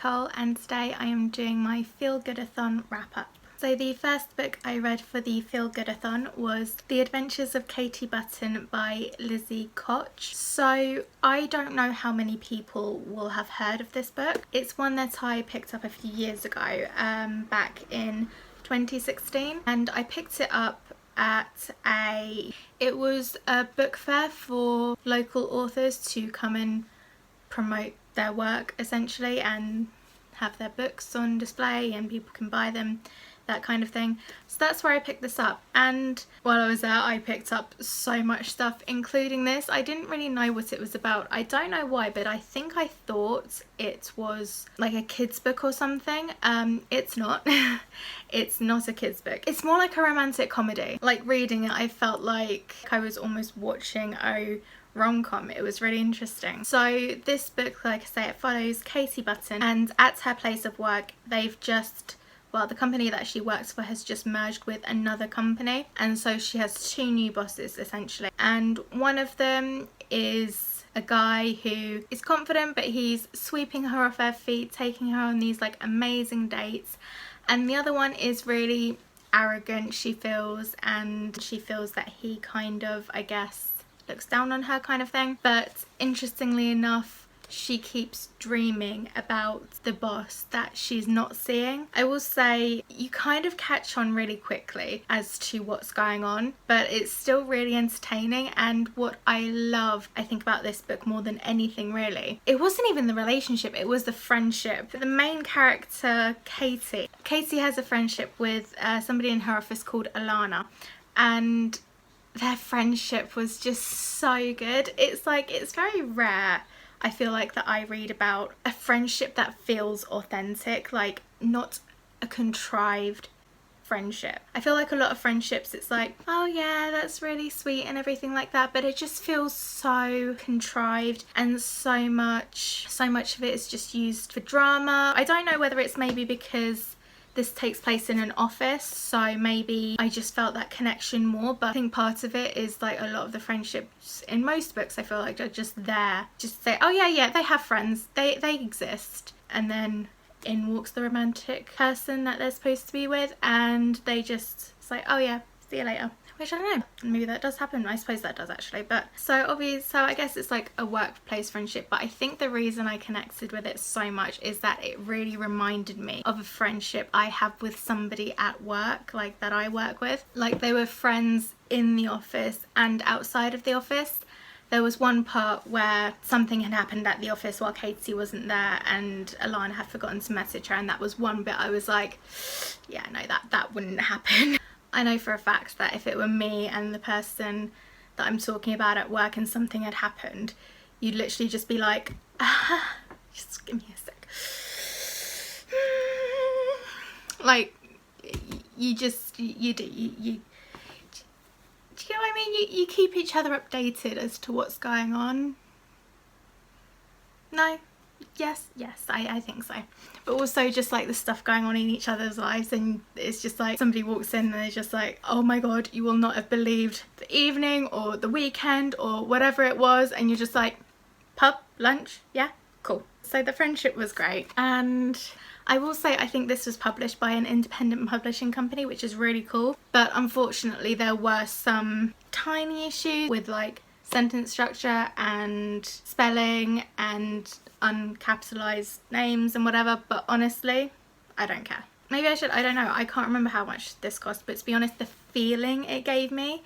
Nicole, and today I am doing my FeelGoodAthon wrap-up. So the first book I read for the FeelGoodAthon was The Adventures of Katie Button by Lizzie Koch. So I don't know how many people will have heard of this book. It's one that I picked up a few years ago, back in 2016, and I picked it up at it was a book fair for local authors to come and promote their work essentially and have their books on display and people can buy them, that kind of thing. So that's where I picked this up, and while I was there I picked up so much stuff, including this. I didn't really know what it was about. I don't know why, but I think I thought it was like a kids book or something. It's not. It's not a kids book. It's more like a romantic comedy. Like reading it, I felt like I was almost watching a rom-com. It was really interesting. So this book, like I say, it follows Katie Button, and at her place of work they've just, well, the company that she works for has just merged with another company, and so she has two new bosses essentially, and one of them is a guy who is confident but he's sweeping her off her feet, taking her on these like amazing dates, and the other one is really arrogant, she feels, and she feels that he kind of, I guess, looks down on her kind of thing. But interestingly enough, she keeps dreaming about the boss that she's not seeing. I will say you kind of catch on really quickly as to what's going on, but it's still really entertaining. And what I love, I think, about this book more than anything really, it wasn't even the relationship, it was the friendship. The main character, Katie has a friendship with somebody in her office called Alana, and their friendship was just so good. It's like, it's very rare, I feel like, that I read about a friendship that feels authentic, like not a contrived friendship. I feel like a lot of friendships, it's like, oh yeah, that's really sweet and everything like that, but it just feels so contrived, and so much of it is just used for drama. I don't know whether it's maybe because this takes place in an office, so maybe I just felt that connection more, but I think part of it is like a lot of the friendships in most books I feel like are just there just to say, oh yeah, they have friends, they exist, and then in walks the romantic person that they're supposed to be with, and they just say, oh yeah, see you later. Which I don't know, maybe that does happen. I suppose that does actually. But so I guess it's like a workplace friendship, but I think the reason I connected with it so much is that it really reminded me of a friendship I have with somebody at work, like that I work with. Like they were friends in the office and outside of the office. There was one part where something had happened at the office while Katie wasn't there, and Alana had forgotten to message her, and that was one bit I was like, yeah, no, that wouldn't happen. I know for a fact that if it were me and the person that I'm talking about at work and something had happened, you'd literally just be like, just give me a sec. Like, you do you know what I mean? You keep each other updated as to what's going on. No? Yes, I think so. But also just like the stuff going on in each other's lives, and it's just like somebody walks in and they're just like, oh my god, you will not have believed the evening or the weekend or whatever it was, and you're just like, pub, lunch, yeah, cool. So the friendship was great, and I will say I think this was published by an independent publishing company, which is really cool, but unfortunately there were some tiny issues with like sentence structure and spelling and uncapitalized names and whatever, but honestly I don't care. Maybe I should, I don't know, I can't remember how much this cost, but to be honest, the feeling it gave me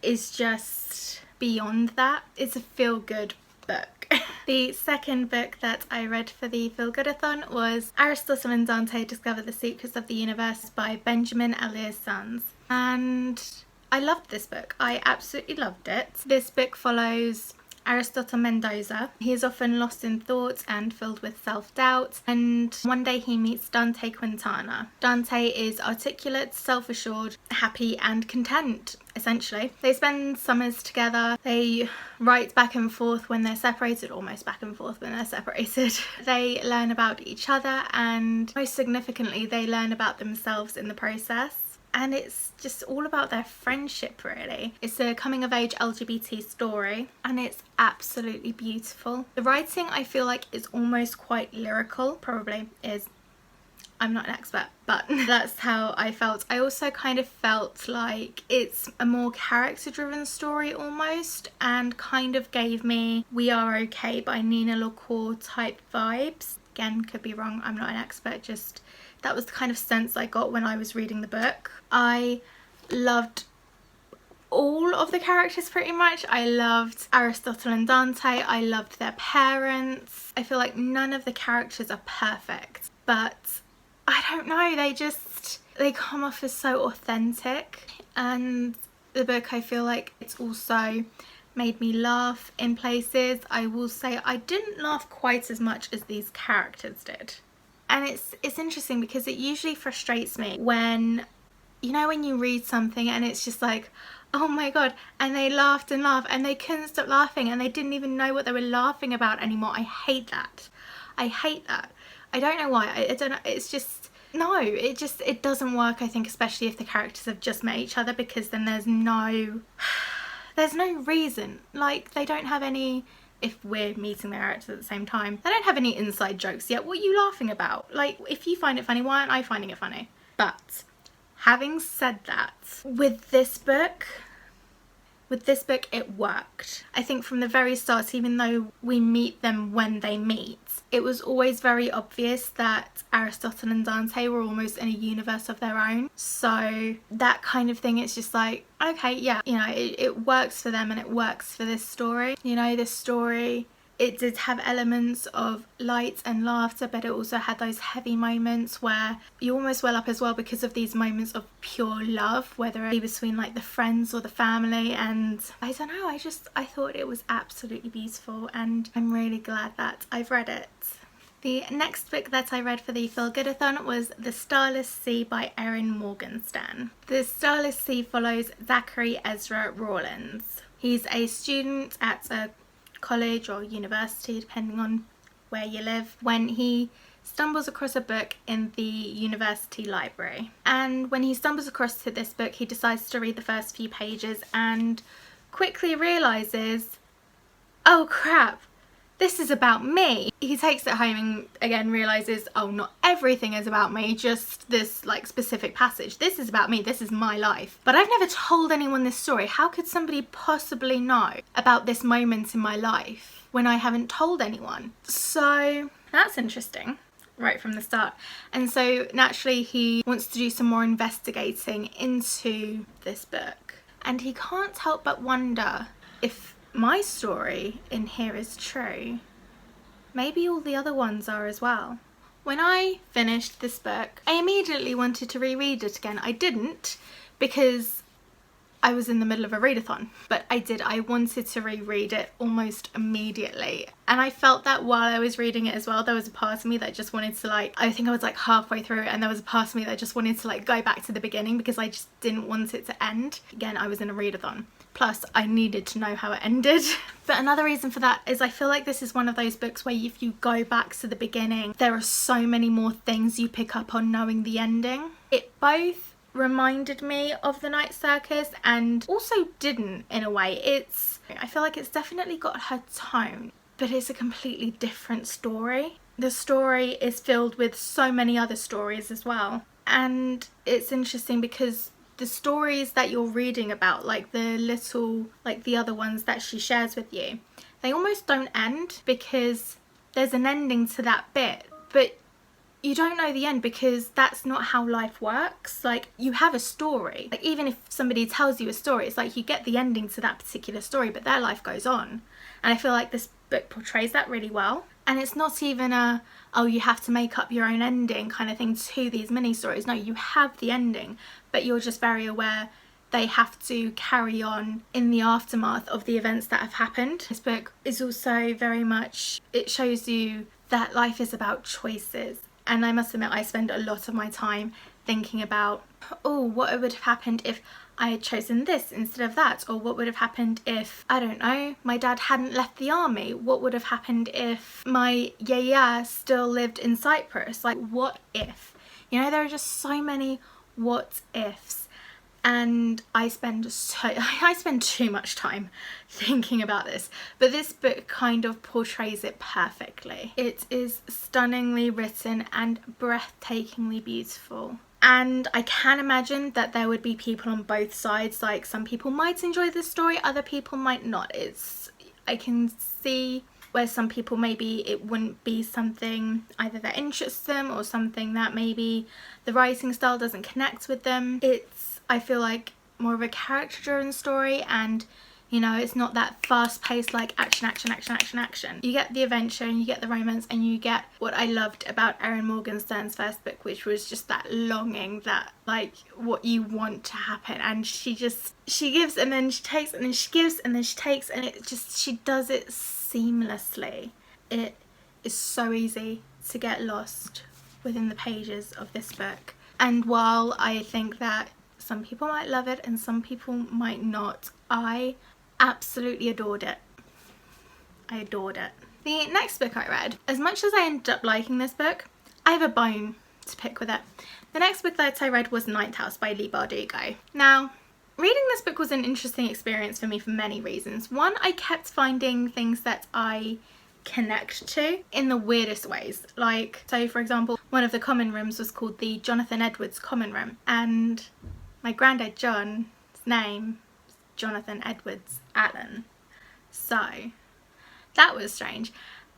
is just beyond that. It's a feel-good book. The second book that I read for the FeelGoodAthon was Aristotle and Dante Discover the Secrets of the Universe by Benjamin Alire-Sons, and I loved this book. I absolutely loved it. This book follows Aristotle Mendoza. He is often lost in thought and filled with self-doubt, and one day he meets Dante Quintana. Dante is articulate, self-assured, happy and content, essentially. They spend summers together. They write back and forth when they're separated, almost back and forth when they're separated. They learn about each other, and most significantly they learn about themselves in the process. and it's just all about their friendship really. It's a coming of age LGBT story and it's absolutely beautiful. The writing I feel like is almost quite lyrical, probably is. I'm not an expert, but that's how I felt. I also kind of felt like it's a more character-driven story almost, and kind of gave me We Are Okay by Nina LaCour type vibes. Again, could be wrong, I'm not an expert, just that was the kind of sense I got when I was reading the book. I loved all of the characters pretty much. I loved Aristotle and Dante, I loved their parents. I feel like none of the characters are perfect, but I don't know, they come off as so authentic, and the book, I feel like it's also made me laugh in places. I will say I didn't laugh quite as much as these characters did. And it's interesting because it usually frustrates me when, you know, when you read something and it's just like, oh my god, and they laughed and laughed and they couldn't stop laughing and they didn't even know what they were laughing about anymore. I hate that. I hate that. I don't know why. I don't know. It's just, no, it doesn't work, I think, especially if the characters have just met each other, because then there's no reason. Like, they don't have any, if we're meeting the characters at the same time, they don't have any inside jokes yet. What are you laughing about? Like, if you find it funny, why aren't I finding it funny? But having said that, with this book it worked. I think from the very start, even though we meet them when they meet, it was always very obvious that Aristotle and Dante were almost in a universe of their own. So that kind of thing, it's just like, okay, yeah, you know, it works for them and it works for this story. You know, this story, it did have elements of light and laughter, but it also had those heavy moments where you almost well up as well because of these moments of pure love, whether it be between like the friends or the family. And I don't know, I thought it was absolutely beautiful, and I'm really glad that I've read it. The next book that I read for the FeelGoodAthon was The Stylist C by Erin Morgenstern. The Stylist C follows Zachary Ezra Rawlins. He's a student at a college or university, depending on where you live, when he stumbles across a book in the university library. And when he stumbles across to this book, he decides to read the first few pages and quickly realizes, oh crap, this is about me. He takes it home and again realizes, oh, not everything is about me, just this like specific passage. This is about me, this is my life. But I've never told anyone this story. How could somebody possibly know about this moment in my life when I haven't told anyone? So that's interesting right from the start. And so naturally he wants to do some more investigating into this book. And he can't help but wonder if my story in here is true. Maybe all the other ones are as well. When I finished this book, I immediately wanted to reread it again. I didn't, because I was in the middle of a readathon, but I did. I wanted to reread it almost immediately. And I felt that while I was reading it as well, there was a part of me that just wanted to like, I think I was like halfway through it, and there was a part of me that just wanted to like go back to the beginning because I just didn't want it to end. Again, I was in a readathon. Plus, I needed to know how it ended. But another reason for that is I feel like this is one of those books where if you go back to the beginning, there are so many more things you pick up on knowing the ending. It both reminded me of The Night Circus and also didn't in a way. I feel like it's definitely got her tone, but it's a completely different story. The story is filled with so many other stories as well. And it's interesting because the stories that you're reading about, like the other ones that she shares with you, they almost don't end because there's an ending to that bit, but you don't know the end because that's not how life works. Like, you have a story. Like, even if somebody tells you a story, it's like you get the ending to that particular story, but their life goes on. And I feel like this book portrays that really well. And it's not even a, oh, you have to make up your own ending kind of thing to these mini stories. No, you have the ending, but you're just very aware they have to carry on in the aftermath of the events that have happened. This book is also very much, it shows you that life is about choices. And I must admit, I spend a lot of my time thinking about, oh, what would have happened if I had chosen this instead of that? Or what would have happened if, I don't know, my dad hadn't left the army? What would have happened if my yaya still lived in Cyprus? Like, what if? You know, there are just so many what ifs, and I spend too much time thinking about this, but this book kind of portrays it perfectly. It is stunningly written and breathtakingly beautiful. And I can imagine that there would be people on both sides. Like, some people might enjoy this story, other people might not. I can see where some people, maybe it wouldn't be something either that interests them or something that maybe the writing style doesn't connect with them. It's, I feel like, more of a character driven story, and you know, it's not that fast paced like action, action, action, action, action. You get the adventure and you get the romance, and you get what I loved about Erin Morgenstern's first book, which was just that longing, that like what you want to happen. And she gives and then she takes, and then she gives and then she takes, and she does it seamlessly. It is so easy to get lost within the pages of this book. And while I think that some people might love it and some people might not, I absolutely adored it. I adored it. The next book I read, as much as I ended up liking this book, I have a bone to pick with it. The next book that I read was Ninth House by Leigh Bardugo. Now, reading this book was an interesting experience for me for many reasons. One, I kept finding things that I connect to in the weirdest ways. Like, so for example, one of the common rooms was called the Jonathan Edwards Common Room, and my granddad John's name is Jonathan Edwards Allen. So that was strange.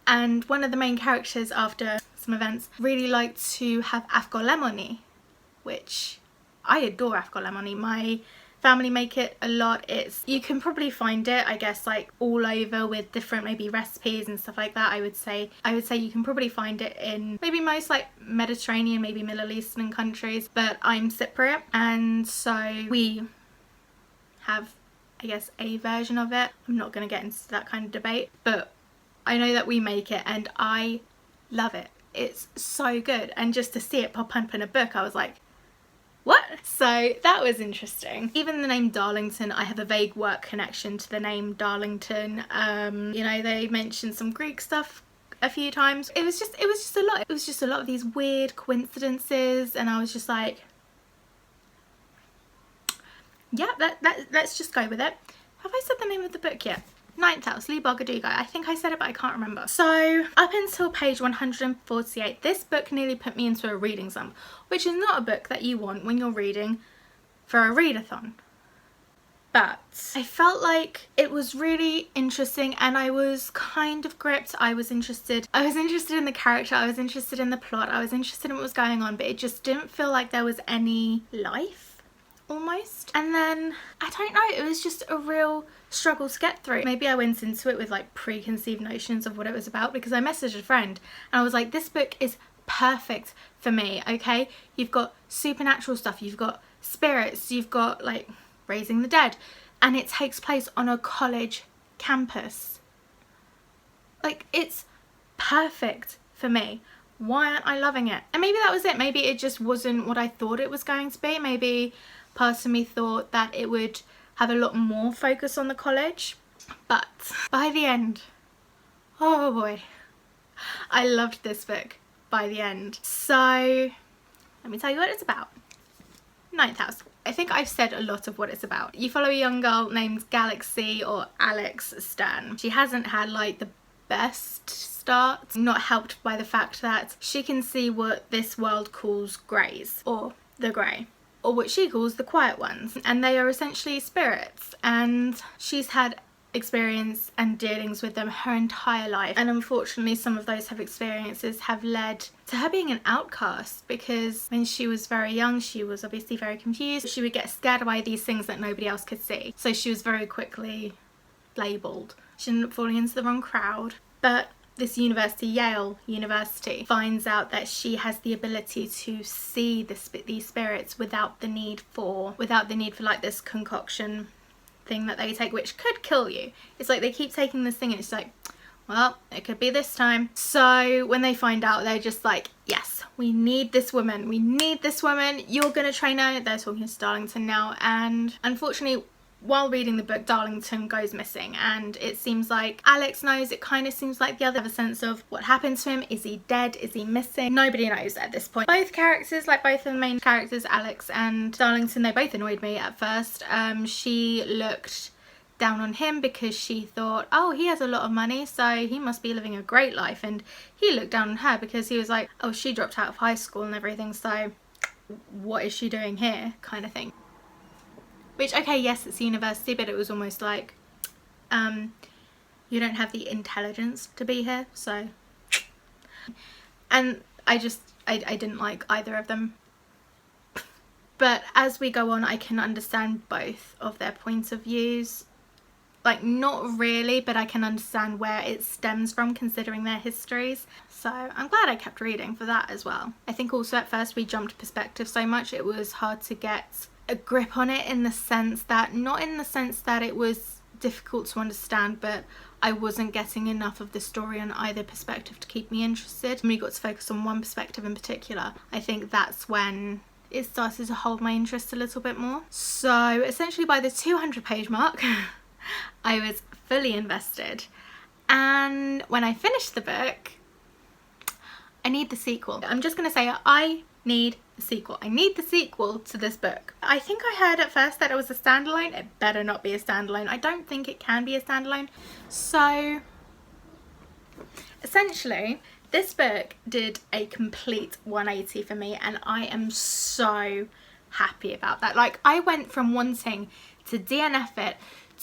And one of the main characters, after some events, really liked to have afgolemoni, which I adore afgolemoni. My family make it a lot. You can probably find it, I guess, like all over with different maybe recipes and stuff like that. I would say you can probably find it in maybe most like Mediterranean, maybe Middle Eastern countries, but I'm Cypriot, and so we have, I guess, a version of it. I'm not going to get into that kind of debate, but I know that we make it and I love it. It's so good, and just to see it pop up in a book, I was like, what? So that was interesting. Even the name Darlington, I have a vague work connection to the name Darlington. You know, they mentioned some Greek stuff a few times. It was just a lot. It was just a lot of these weird coincidences, and I was just like, yeah, let's just go with it. Have I said the name of the book yet? Ninth House, Leigh Bardugo. I think I said it, but I can't remember. So up until page 148, this book nearly put me into a reading slump, which is not a book that you want when you're reading for a readathon. But I felt like it was really interesting, and I was kind of gripped. I was interested in the character, I was interested in the plot, I was interested in what was going on, but it just didn't feel like there was any life, almost. And then, I don't know, it was just a real struggle to get through. Maybe I went into it with like preconceived notions of what it was about, because I messaged a friend and I was like, this book is perfect for me, okay? You've got supernatural stuff, you've got spirits, you've got like raising the dead, and it takes place on a college campus. Like, it's perfect for me. Why aren't I loving it? And maybe that was it. Maybe it just wasn't what I thought it was going to be. Maybe part of me thought that it would have a lot more focus on the college, but by the end, oh boy, I loved this book by the end. So let me tell you what it's about. Ninth House. I think I've said a lot of what it's about. You follow a young girl named Galaxy, or Alex Stan. She hasn't had like the best start, not helped by the fact that she can see what this world calls greys, or the grey, or what she calls the quiet ones, and they are essentially spirits, and she's had experience and dealings with them her entire life, and unfortunately some of those experiences have led to her being an outcast, because when she was very young she was obviously very confused. She would get scared by these things that nobody else could see, so she was very quickly labelled. She ended up falling into the wrong crowd, but this university, Yale University, finds out that she has the ability to see these spirits without the need for like this concoction thing that they take, which could kill you. It's like they keep taking this thing and it's like, well, it could be this time. So when they find out, they're just like, yes, we need this woman, you're gonna train her. They're talking to Darlington now, and unfortunately while reading the book, Darlington goes missing, and it seems like Alex knows. It kind of seems like the other have a sense of what happened to him. Is he dead? Is he missing? Nobody knows at this point. Both characters, like both of the main characters, Alex and Darlington, they both annoyed me at first. She looked down on him because she thought, oh, he has a lot of money, so he must be living a great life, and he looked down on her because he was like, oh, she dropped out of high school and everything, so what is she doing here, kind of thing. Which, okay, yes, it's university, but it was almost like, you don't have the intelligence to be here, so. And I didn't like either of them. But as we go on, I can understand both of their points of views. Like, not really, but I can understand where it stems from, considering their histories. So I'm glad I kept reading for that as well. I think also at first we jumped perspective so much, it was hard to get a grip on it, in the sense that, not in the sense that it was difficult to understand, but I wasn't getting enough of the story on either perspective to keep me interested. When we got to focus on one perspective in particular, I think that's when it started to hold my interest a little bit more. So essentially by the 200-page mark, I was fully invested. And when I finished the book, I need the sequel. I'm just gonna say, I need the sequel. I need the sequel to this book. I think I heard at first that it was a standalone. It better not be a standalone. I don't think it can be a standalone. So essentially, this book did a complete 180 for me, and I am so happy about that. Like, I went from wanting to DNF it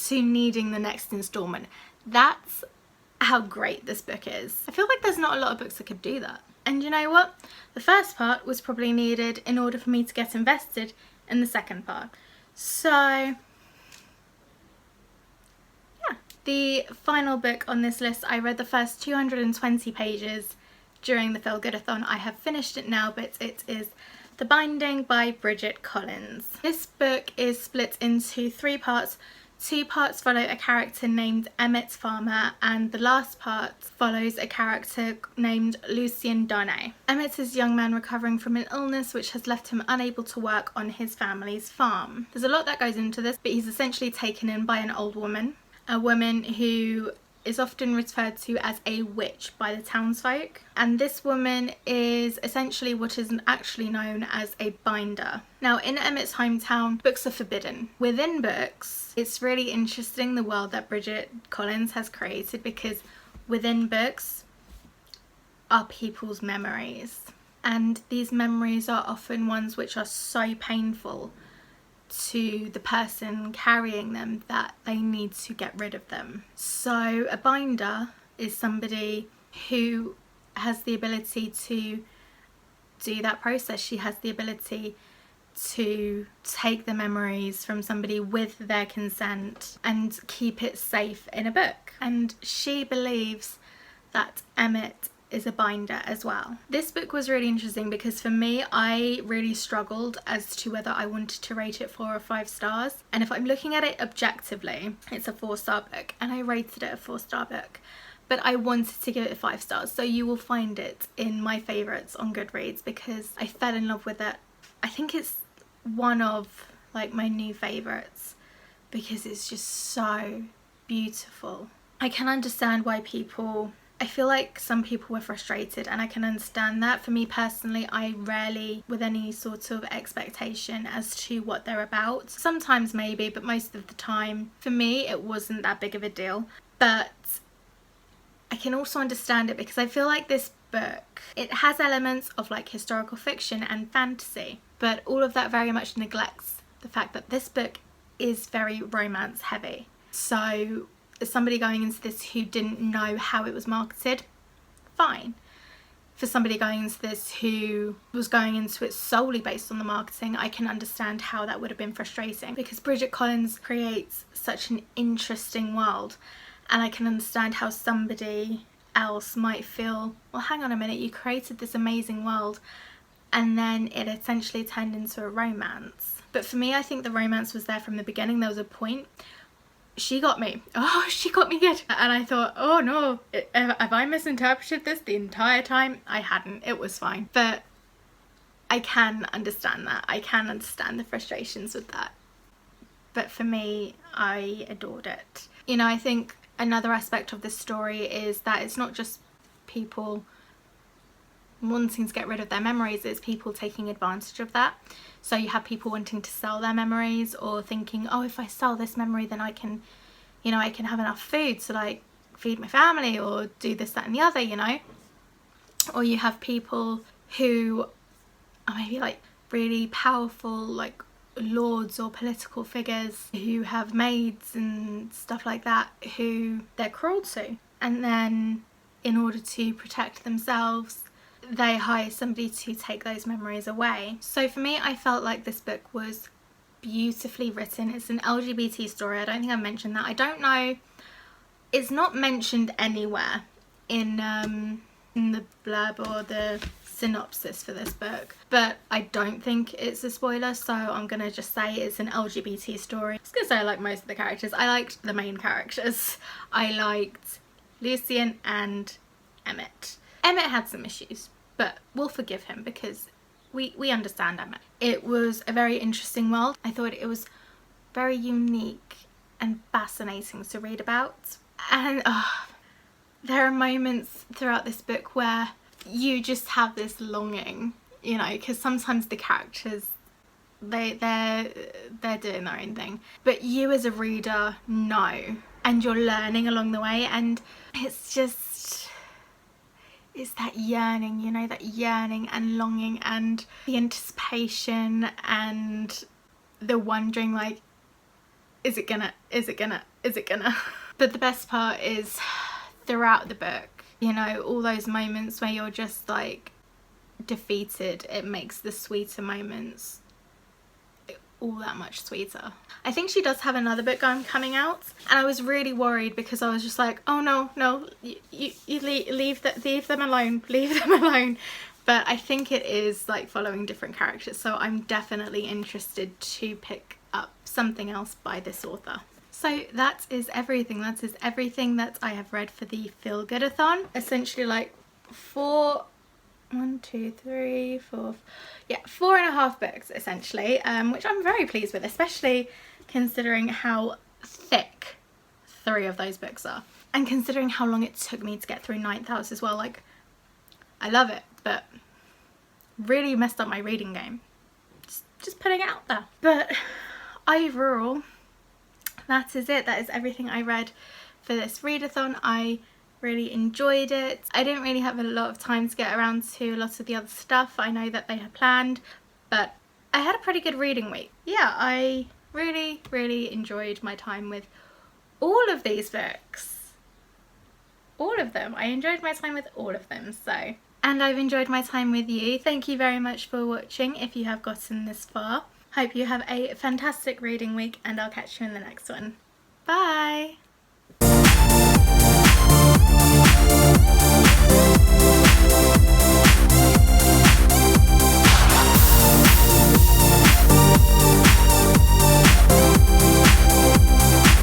to needing the next installment. That's how great this book is. I feel like there's not a lot of books that could do that. And you know what? The first part was probably needed in order for me to get invested in the second part. So yeah, the final book on this list, I read the first 220 pages during the FeelGoodAthon. I have finished it now, but it is The Binding by Bridget Collins. This book is split into 3 parts. 2 parts follow a character named Emmett Farmer, and the last part follows a character named Lucien Darnay. Emmett is a young man recovering from an illness which has left him unable to work on his family's farm. There's a lot that goes into this, but he's essentially taken in by an old woman, a woman who is often referred to as a witch by the townsfolk, and this woman is essentially what is actually known as a binder. Now, in Emmett's hometown, books are forbidden. Within books, it's really interesting the world that Bridget Collins has created, because within books are people's memories, and these memories are often ones which are so painful to the person carrying them that they need to get rid of them. So a binder is somebody who has the ability to do that process. She has the ability to take the memories from somebody with their consent and keep it safe in a book. And she believes that Emmett is a binder as well. This book was really interesting because for me, I really struggled as to whether I wanted to rate it 4 or 5 stars. And if I'm looking at it objectively, it's a 4-star book, and I rated it a 4-star book. But I wanted to give it 5 stars, so you will find it in my favourites on Goodreads because I fell in love with it. I think it's one of like my new favourites because it's just so beautiful. I can understand why I feel like some people were frustrated, and I can understand that. For me personally, I rarely with any sort of expectation as to what they're about. Sometimes maybe, but most of the time for me it wasn't that big of a deal. But I can also understand it because I feel like this book, it has elements of like historical fiction and fantasy, but all of that very much neglects the fact that this book is very romance heavy. So as somebody going into this who didn't know how it was marketed, fine. For somebody going into this who was going into it solely based on the marketing, I can understand how that would have been frustrating because Bridget Collins creates such an interesting world, and I can understand how somebody else might feel, well, hang on a minute, you created this amazing world and then it essentially turned into a romance. But for me, I think the romance was there from the beginning. There was a point. She got me. Oh, she got me good. And I thought, oh no, have I misinterpreted this the entire time? I hadn't. It was fine. But I can understand that. I can understand the frustrations with that. but for me, I adored it. You know, I think another aspect of this story is that it's not just people wanting to get rid of their memories, it's people taking advantage of that. So you have people wanting to sell their memories, or thinking, oh, if I sell this memory then I can, you know, I can have enough food to like feed my family or do this, that and the other, you know. Or you have people who are maybe like really powerful, like lords or political figures who have maids and stuff like that who they're cruel to, and then in order to protect themselves they hire somebody to take those memories away. So for me, I felt like this book was beautifully written. It's an LGBT story. I don't think I mentioned that. I don't know, it's not mentioned anywhere in the blurb or the synopsis for this book, but I don't think it's a spoiler, so I'm gonna just say it's an LGBT story. I was gonna say I like most of the characters. I liked the main characters. I liked Lucien and Emmett. Emmett had some issues, but we'll forgive him because we understand Emmett. It was a very interesting world. I thought it was very unique and fascinating to read about, and there are moments throughout this book where you just have this longing, you know, because sometimes the characters they're doing their own thing, but you as a reader know, and you're learning along the way, and it's that yearning, you know, that yearning and longing and the anticipation and the wondering, like, is it gonna but the best part is throughout the book, you know, all those moments where you're just like defeated, it makes the sweeter moments all that much sweeter. I think she does have another book coming out, and I was really worried because I was just like, oh no, you leave them alone. But I think it is like following different characters, so I'm definitely interested to pick up something else by this author. So that is everything. That is everything that I have read for the FeelGoodAthon. Essentially like 4 and a half books essentially, which I'm very pleased with, especially considering how thick 3 of those books are, and considering how long it took me to get through Ninth House as well. Like, I love it, but really messed up my reading game. Just putting it out there. But overall, that is it. That is everything I read for this readathon. I really enjoyed it. I didn't really have a lot of time to get around to a lot of the other stuff I know that they had planned, but I had a pretty good reading week. Yeah, I really enjoyed my time with all of these books. All of them. I enjoyed my time with all of them, so. And I've enjoyed my time with you. Thank you very much for watching if you have gotten this far. Hope you have a fantastic reading week, and I'll catch you in the next one. Bye!